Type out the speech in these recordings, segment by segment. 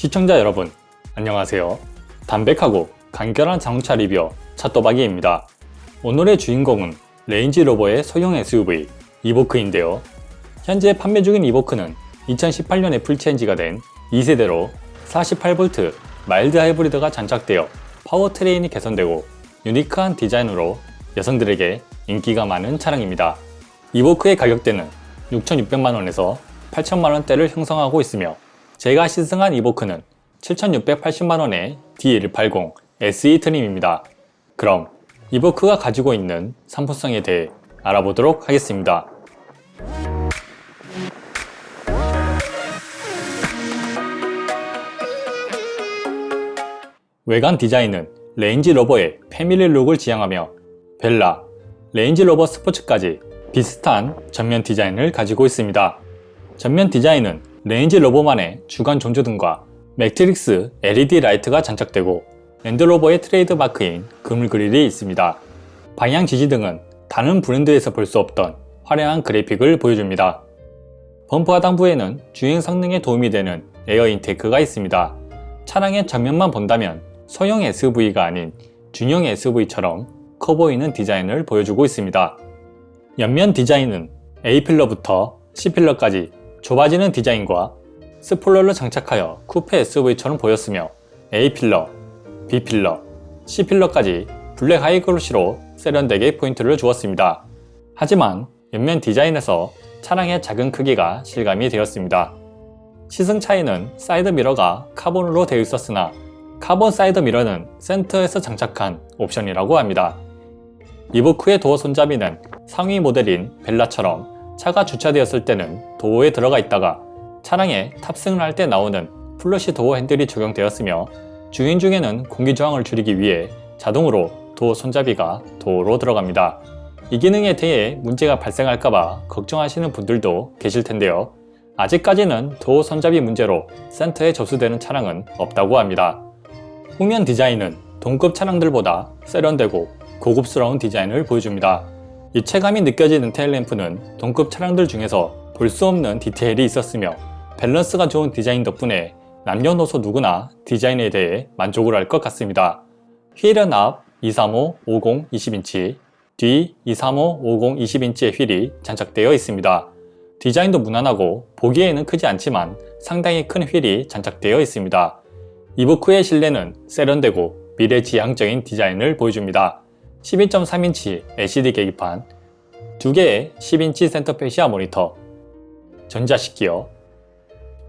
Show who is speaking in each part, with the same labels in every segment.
Speaker 1: 시청자 여러분, 안녕하세요. 담백하고 간결한 자동차 리뷰어 차또박이입니다. 오늘의 주인공은 레인지로버의 소형 SUV 이보크인데요. 현재 판매 중인 이보크는 2018년에 풀체인지가 된 2세대로 48V 마일드 하이브리드가 장착되어 파워트레인이 개선되고 유니크한 디자인으로 여성들에게 인기가 많은 차량입니다. 이보크의 가격대는 6,600만원에서 8,000만원대를 형성하고 있으며 제가 시승한 이보크는 7,680만원의 D180 SE 트림입니다. 그럼 이보크가 가지고 있는 상품성에 대해 알아보도록 하겠습니다. 외관 디자인은 레인지로버의 패밀리 룩을 지향하며 벨라, 레인지로버 스포츠까지 비슷한 전면 디자인을 가지고 있습니다. 전면 디자인은 레인지로버만의 주간 전조등과 매트릭스 LED 라이트가 장착되고 랜드로버의 트레이드 마크인 그물 그릴이 있습니다. 방향 지지등은 다른 브랜드에서 볼 수 없던 화려한 그래픽을 보여줍니다. 범퍼 하단부에는 주행 성능에 도움이 되는 에어 인테이크가 있습니다. 차량의 전면만 본다면 소형 SUV가 아닌 중형 SUV처럼 커 보이는 디자인을 보여주고 있습니다. 옆면 디자인은 A필러부터 C필러까지 좁아지는 디자인과 스포일러를 장착하여 쿠페 SUV처럼 보였으며 A필러, B필러, C필러까지 블랙 하이글로시로 세련되게 포인트를 주었습니다. 하지만 옆면 디자인에서 차량의 작은 크기가 실감이 되었습니다. 시승 차이는 사이드 미러가 카본으로 되어 있었으나 카본 사이드 미러는 센터에서 장착한 옵션이라고 합니다. 이보크의 도어 손잡이는 상위 모델인 벨라처럼 차가 주차되었을 때는 도어에 들어가 있다가 차량에 탑승을 할 때 나오는 플러시 도어 핸들이 적용되었으며 주행 중에는 공기 저항을 줄이기 위해 자동으로 도어 손잡이가 도어로 들어갑니다. 이 기능에 대해 문제가 발생할까봐 걱정하시는 분들도 계실 텐데요. 아직까지는 도어 손잡이 문제로 센터에 접수되는 차량은 없다고 합니다. 후면 디자인은 동급 차량들보다 세련되고 고급스러운 디자인을 보여줍니다. 입체감이 느껴지는 테일램프는 동급 차량들 중에서 볼 수 없는 디테일이 있었으며 밸런스가 좋은 디자인 덕분에 남녀노소 누구나 디자인에 대해 만족을 할 것 같습니다. 휠은 앞 235, 50, 20인치, 뒤 235, 50, 20인치의 휠이 장착되어 있습니다. 디자인도 무난하고 보기에는 크지 않지만 상당히 큰 휠이 장착되어 있습니다. 이보크의 실내는 세련되고 미래지향적인 디자인을 보여줍니다. 12.3인치 LCD 계기판, 2개의 10인치 센터페시아 모니터, 전자식 기어,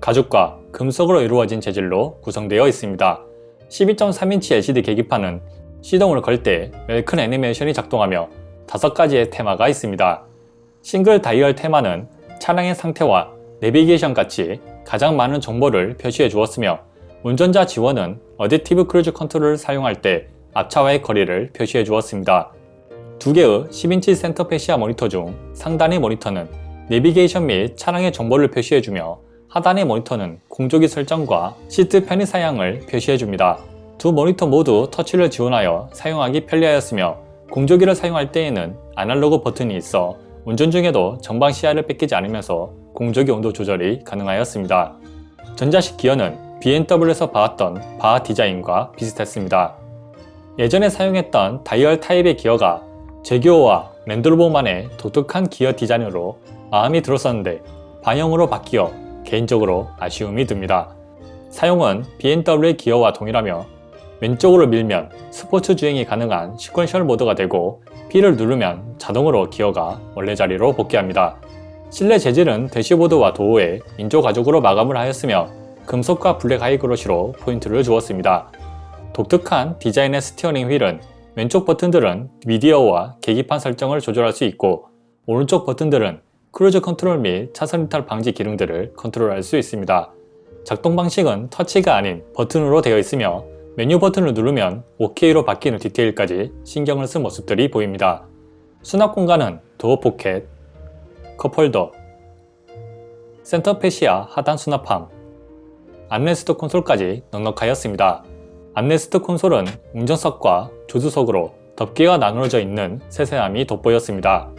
Speaker 1: 가죽과 금속으로 이루어진 재질로 구성되어 있습니다. 12.3인치 LCD 계기판은 시동을 걸 때 웰큰 애니메이션이 작동하며 5가지의 테마가 있습니다. 싱글 다이얼 테마는 차량의 상태와 내비게이션 같이 가장 많은 정보를 표시해 주었으며 운전자 지원은 어댑티브 크루즈 컨트롤을 사용할 때 앞차와의 거리를 표시해 주었습니다. 2개의 10인치 센터페시아 모니터 중 상단의 모니터는 내비게이션 및 차량의 정보를 표시해주며 하단의 모니터는 공조기 설정과 시트 편의 사양을 표시해줍니다. 두 모니터 모두 터치를 지원하여 사용하기 편리하였으며 공조기를 사용할 때에는 아날로그 버튼이 있어 운전 중에도 전방 시야를 뺏기지 않으면서 공조기 온도 조절이 가능하였습니다. 전자식 기어는 BMW에서 봐왔던 바 디자인과 비슷했습니다. 예전에 사용했던 다이얼 타입의 기어가 제규어와 랜드로버만의 독특한 기어 디자인으로 마음이 들었었는데 방향으로 바뀌어 개인적으로 아쉬움이 듭니다. 사용은 BMW의 기어와 동일하며 왼쪽으로 밀면 스포츠 주행이 가능한 시퀀셜 모드가 되고 B를 누르면 자동으로 기어가 원래 자리로 복귀합니다. 실내 재질은 대시보드와 도어에 인조 가죽으로 마감을 하였으며 금속과 블랙 하이글로시로 포인트를 주었습니다. 독특한 디자인의 스티어링 휠은 왼쪽 버튼들은 미디어와 계기판 설정을 조절할 수 있고 오른쪽 버튼들은 크루즈 컨트롤 및 차선 이탈 방지 기능들을 컨트롤할 수 있습니다. 작동 방식은 터치가 아닌 버튼으로 되어 있으며 메뉴 버튼을 누르면 OK로 바뀌는 디테일까지 신경을 쓴 모습들이 보입니다. 수납 공간은 도어 포켓, 컵홀더, 센터페시아 하단 수납함, 암레스트 콘솔까지 넉넉하였습니다. 암레스트 콘솔은 운전석과 조수석으로 덮개가 나누어져 있는 세세함이 돋보였습니다.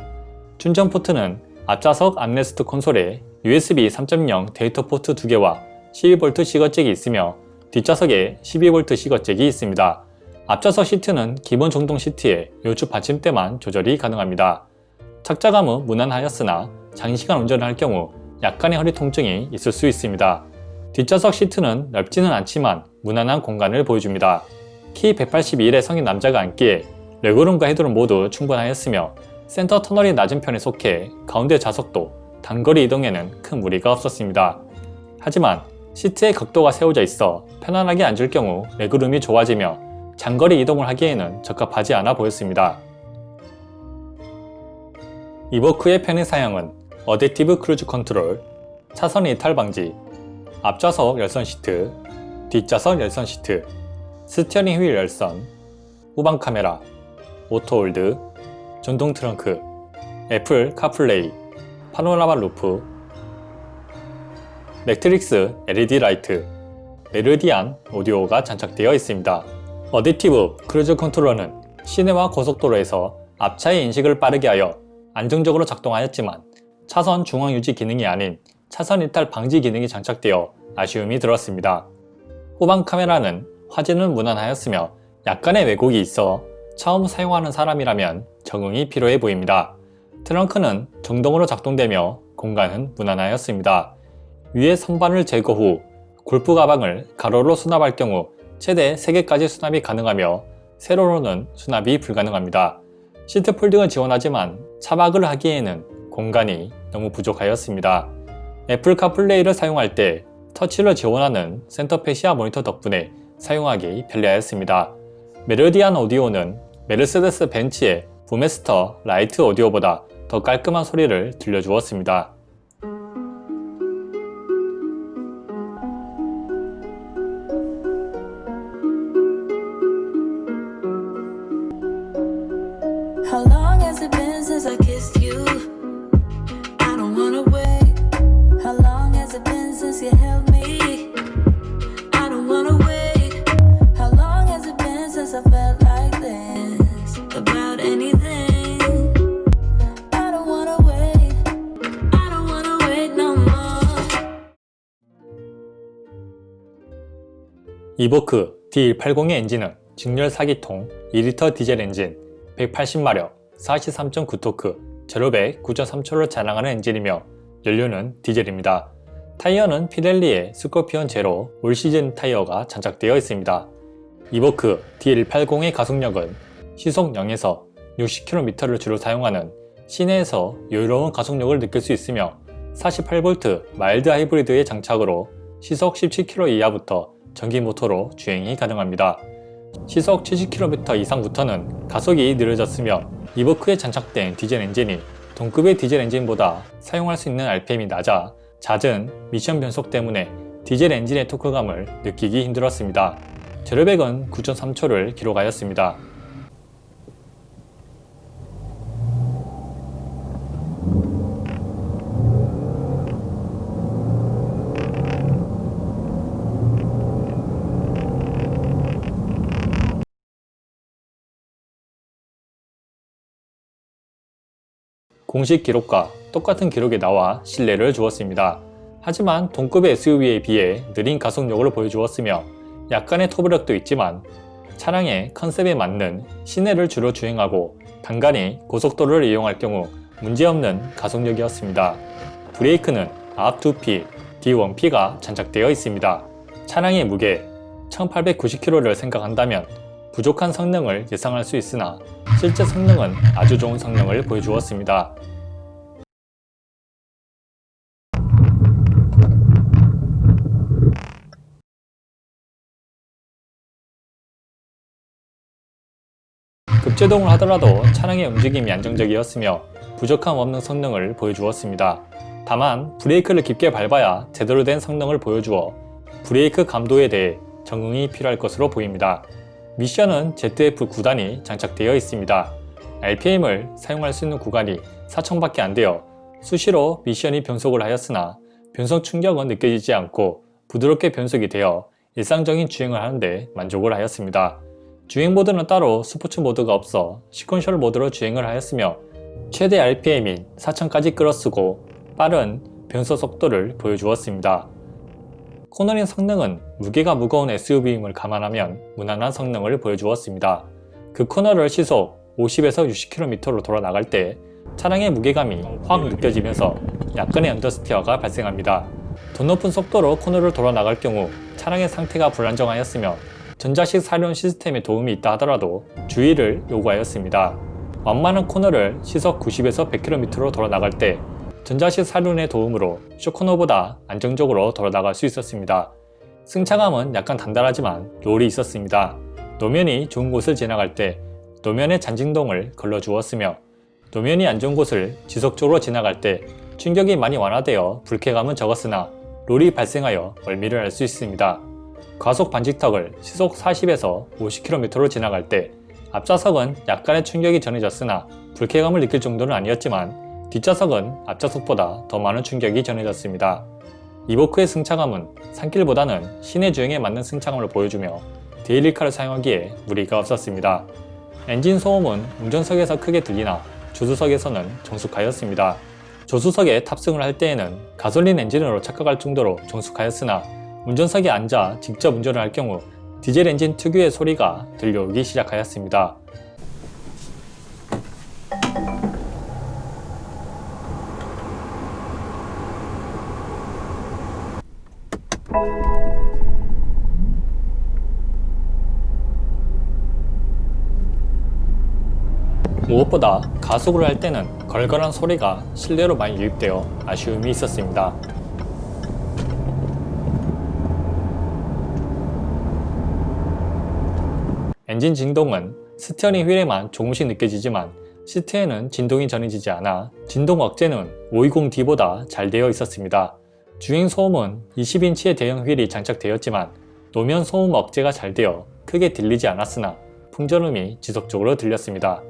Speaker 1: 충전 포트는 앞좌석 암레스트 콘솔에 USB 3.0 데이터 포트 2개와 12V 시거잭이 있으며 뒷좌석에 12V 시거잭이 있습니다. 앞좌석 시트는 기본 종동 시트에 요추 받침대만 조절이 가능합니다. 착자감은 무난하였으나 장시간 운전을 할 경우 약간의 허리 통증이 있을 수 있습니다. 뒷좌석 시트는 넓지는 않지만 무난한 공간을 보여줍니다. 키 182의 성인 남자가 앉기에 레그룸과 헤드룸 모두 충분하였으며 센터 터널이 낮은 편에 속해 가운데 좌석도 단거리 이동에는 큰 무리가 없었습니다. 하지만 시트의 각도가 세워져 있어 편안하게 앉을 경우 레그룸이 좁아지며 장거리 이동을 하기에는 적합하지 않아 보였습니다. 이보크의 편의 사양은 어댑티브 크루즈 컨트롤, 차선 이탈 방지, 앞좌석 열선 시트, 뒷좌석 열선 시트, 스티어링 휠 열선, 후방 카메라, 오토홀드, 전동 트렁크, 애플 카플레이, 파노라마 루프, 매트릭스 LED 라이트, 메르디안 오디오가 장착되어 있습니다. 어댑티브 크루즈 컨트롤러는 시내와 고속도로에서 앞차의 인식을 빠르게 하여 안정적으로 작동하였지만 차선 중앙 유지 기능이 아닌 차선 이탈 방지 기능이 장착되어 아쉬움이 들었습니다. 후방 카메라는 화질은 무난하였으며 약간의 왜곡이 있어 처음 사용하는 사람이라면 적응이 필요해 보입니다. 트렁크는 정동으로 작동되며 공간은 무난하였습니다. 위에 선반을 제거 후 골프 가방을 가로로 수납할 경우 최대 3개까지 수납이 가능하며 세로로는 수납이 불가능합니다. 시트 폴딩은 지원하지만 차박을 하기에는 공간이 너무 부족하였습니다. 애플 카플레이를 사용할 때 터치를 지원하는 센터페시아 모니터 덕분에 사용하기 편리하였습니다. 메르디안 오디오는 메르세데스 벤츠의 부메스터 라이트 오디오보다 더 깔끔한 소리를 들려주었습니다.
Speaker 2: How long has it been since I kissed you? I don't wanna wait. How long has it been since you held me? I don't wanna wait. How long has it been since I felt like this about anything? I don't wanna wait. I don't wanna wait no more.
Speaker 1: 이보크 D180의 엔진은 직렬 4기통 2리터 디젤 엔진 180마력 43.9토크 0-100 9.3초를 자랑하는 엔진이며 연료는 디젤입니다. 타이어는 피렐리의 스코피온 제로 올 시즌 타이어가 장착되어 있습니다. 이보크 D180의 가속력은 시속 0에서 60km를 주로 사용하는 시내에서 여유로운 가속력을 느낄 수 있으며 48V 마일드 하이브리드의 장착으로 시속 17km 이하부터 전기 모터로 주행이 가능합니다. 시속 70km 이상부터는 가속이 느려졌으며 이보크에 장착된 디젤 엔진이 동급의 디젤 엔진보다 사용할 수 있는 RPM이 낮아 잦은 미션 변속 때문에 디젤 엔진의 토크감을 느끼기 힘들었습니다. 0-100은 9.3초를 기록하였습니다. 공식 기록과 똑같은 기록이 나와 신뢰를 주었습니다. 하지만 동급의 SUV에 비해 느린 가속력을 보여주었으며 약간의 터보력도 있지만 차량의 컨셉에 맞는 시내를 주로 주행하고 간간히 고속도로를 이용할 경우 문제없는 가속력이었습니다. 브레이크는 앞 2P, 뒤 1P가 장착되어 있습니다. 차량의 무게 1890kg를 생각한다면 부족한 성능을 예상할 수 있으나 실제 성능은 아주 좋은 성능을 보여주었습니다. 급제동을 하더라도 차량의 움직임이 안정적이었으며 부족함 없는 성능을 보여주었습니다. 다만 브레이크를 깊게 밟아야 제대로 된 성능을 보여주어 브레이크 감도에 대해 적응이 필요할 것으로 보입니다. 미션은 ZF 9단이 장착되어 있습니다. RPM을 사용할 수 있는 구간이 4,000밖에 안 되어 수시로 미션이 변속을 하였으나 변속 충격은 느껴지지 않고 부드럽게 변속이 되어 일상적인 주행을 하는데 만족을 하였습니다. 주행 모드는 따로 스포츠 모드가 없어 시퀀셜 모드로 주행을 하였으며 최대 RPM인 4000까지 끌어쓰고 빠른 변속 속도를 보여주었습니다. 코너링 성능은 무게가 무거운 SUV임을 감안하면 무난한 성능을 보여주었습니다. 그 코너를 시속 50에서 60km로 돌아 나갈 때 차량의 무게감이 확 느껴지면서 약간의 언더스티어가 발생합니다. 더 높은 속도로 코너를 돌아 나갈 경우 차량의 상태가 불안정하였으며 전자식 사륜 시스템에 도움이 있다 하더라도 주의를 요구하였습니다. 완만한 코너를 시속 90에서 100km로 돌아 나갈 때 전자식 사륜의 도움으로 쇼코너보다 안정적으로 돌아 나갈 수 있었습니다. 승차감은 약간 단단하지만 롤이 있었습니다. 노면이 좋은 곳을 지나갈 때 노면의 잔진동을 걸러주었으며 노면이 안 좋은 곳을 지속적으로 지나갈 때 충격이 많이 완화되어 불쾌감은 적었으나 롤이 발생하여 멀미를 할 수 있습니다. 과속 반직턱을 시속 40에서 50km로 지나갈 때 앞좌석은 약간의 충격이 전해졌으나 불쾌감을 느낄 정도는 아니었지만 뒷좌석은 앞좌석보다 더 많은 충격이 전해졌습니다. 이보크의 승차감은 산길보다는 시내 주행에 맞는 승차감을 보여주며 데일리카를 사용하기에 무리가 없었습니다. 엔진 소음은 운전석에서 크게 들리나 조수석에서는 정숙하였습니다. 조수석에 탑승을 할 때에는 가솔린 엔진으로 착각할 정도로 정숙하였으나 운전석에 앉아 직접 운전을 할 경우 디젤 엔진 특유의 소리가 들려오기 시작하였습니다. 무엇보다 가속을 할 때는 걸걸한 소리가 실내로 많이 유입되어 아쉬움이 있었습니다. 엔진 진동은 스티어링 휠에만 조금씩 느껴지지만 시트에는 진동이 전해지지 않아 진동 억제는 520D보다 잘 되어 있었습니다. 주행 소음은 20인치의 대형 휠이 장착되었지만 노면 소음 억제가 잘 되어 크게 들리지 않았으나 풍절음이 지속적으로 들렸습니다.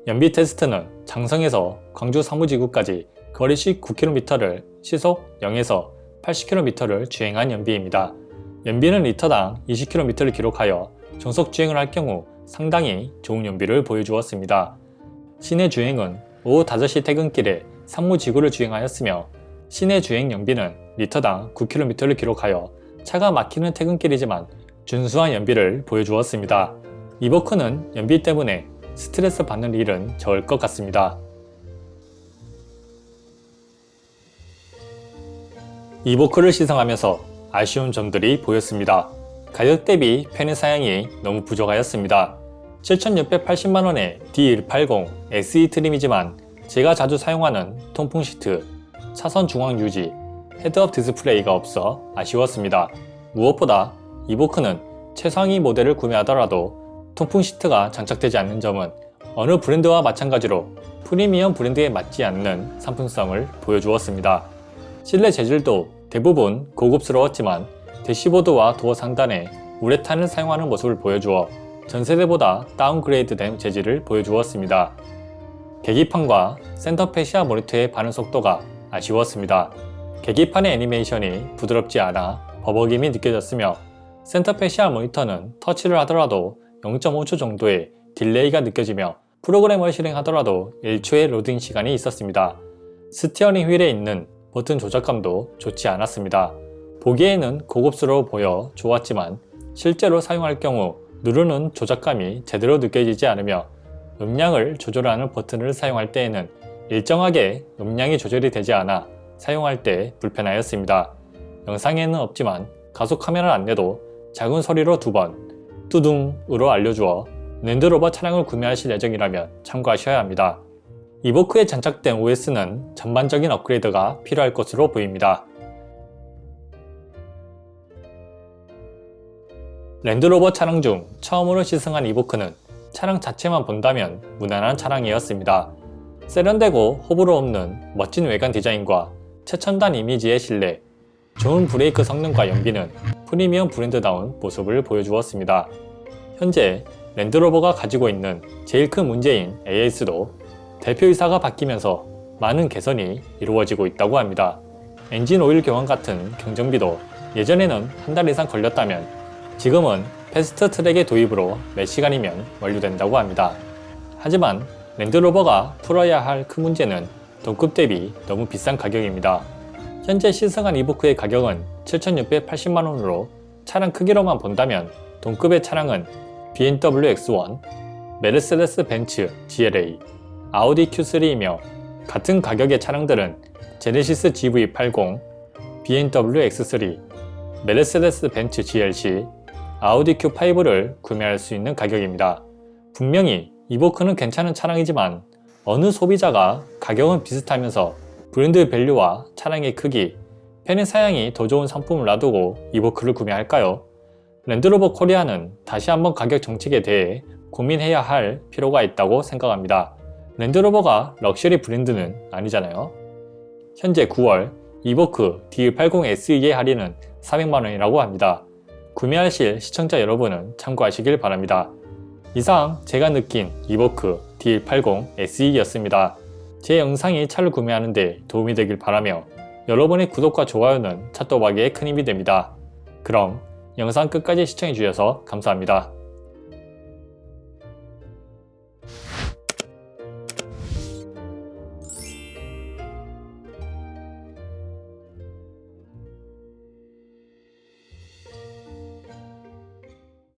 Speaker 1: 연비 테스트는 장성에서 광주 사무지구까지 거리 19km를 시속 0에서 80km를 주행한 연비입니다. 연비는 리터당 20km를 기록하여 정속 주행을 할 경우 상당히 좋은 연비를 보여주었습니다. 시내 주행은 오후 5시 퇴근길에 사무지구를 주행하였으며 시내 주행 연비는 리터당 9km를 기록하여 차가 막히는 퇴근길이지만 준수한 연비를 보여주었습니다. 이보크는 연비 때문에 스트레스 받는 일은 적을 것 같습니다. 이보크를 시승하면서 아쉬운 점들이 보였습니다. 가격 대비 편의 사양이 너무 부족하였습니다. 7,680만원의 D180 SE 트림이지만 제가 자주 사용하는 통풍 시트, 차선 중앙 유지, 헤드업 디스플레이가 없어 아쉬웠습니다. 무엇보다 이보크는 최상위 모델을 구매하더라도 통풍 시트가 장착되지 않는 점은 어느 브랜드와 마찬가지로 프리미엄 브랜드에 맞지 않는 상품성을 보여주었습니다. 실내 재질도 대부분 고급스러웠지만 대시보드와 도어 상단에 우레탄을 사용하는 모습을 보여주어 전세대보다 다운그레이드된 재질을 보여주었습니다. 계기판과 센터 패시아 모니터의 반응 속도가 아쉬웠습니다. 계기판의 애니메이션이 부드럽지 않아 버벅임이 느껴졌으며 센터 패시아 모니터는 터치를 하더라도 0.5초 정도의 딜레이가 느껴지며 프로그램을 실행하더라도 1초의 로딩 시간이 있었습니다. 스티어링 휠에 있는 버튼 조작감도 좋지 않았습니다. 보기에는 고급스러워 보여 좋았지만 실제로 사용할 경우 누르는 조작감이 제대로 느껴지지 않으며 음량을 조절하는 버튼을 사용할 때에는 일정하게 음량이 조절이 되지 않아 사용할 때 불편하였습니다. 영상에는 없지만 가속 카메라 안내도 작은 소리로 2번 뚜둥으로 알려주어 랜드로버 차량을 구매하실 예정이라면 참고하셔야 합니다. 이보크에 장착된 OS는 전반적인 업그레이드가 필요할 것으로 보입니다. 랜드로버 차량 중 처음으로 시승한 이보크는 차량 자체만 본다면 무난한 차량이었습니다. 세련되고 호불호 없는 멋진 외관 디자인과 최첨단 이미지의 실내, 좋은 브레이크 성능과 연비는 프리미엄 브랜드다운 모습을 보여주었습니다. 현재 랜드로버가 가지고 있는 제일 큰 문제인 AS도 대표이사가 바뀌면서 많은 개선이 이루어지고 있다고 합니다. 엔진 오일 교환 같은 경정비도 예전에는 한 달 이상 걸렸다면 지금은 패스트 트랙의 도입으로 몇 시간이면 완료된다고 합니다. 하지만 랜드로버가 풀어야 할 큰 문제는 동급 대비 너무 비싼 가격입니다. 현재 시승한 이보크의 가격은 7,680만원으로 차량 크기로만 본다면 동급의 차량은 BMW X1, 메르세데스 벤츠 GLA, 아우디 Q3이며 같은 가격의 차량들은 제네시스 GV80, BMW X3, 메르세데스 벤츠 GLC, 아우디 Q5를 구매할 수 있는 가격입니다. 분명히 이보크는 괜찮은 차량이지만 어느 소비자가 가격은 비슷하면서 브랜드 밸류와 차량의 크기, 편의 사양이 더 좋은 상품을 놔두고 이보크를 구매할까요? 랜드로버 코리아는 다시 한번 가격 정책에 대해 고민해야 할 필요가 있다고 생각합니다. 랜드로버가 럭셔리 브랜드는 아니잖아요. 현재 9월 이보크 DL80 SE의 할인은 400만원이라고 합니다. 구매하실 시청자 여러분은 참고하시길 바랍니다. 이상 제가 느낀 이보크 DL80 SE였습니다. 제 영상이 차를 구매하는데 도움이 되길 바라며 여러분의 구독과 좋아요는 차또박이에 큰 힘이 됩니다. 그럼 영상 끝까지 시청해주셔서 감사합니다.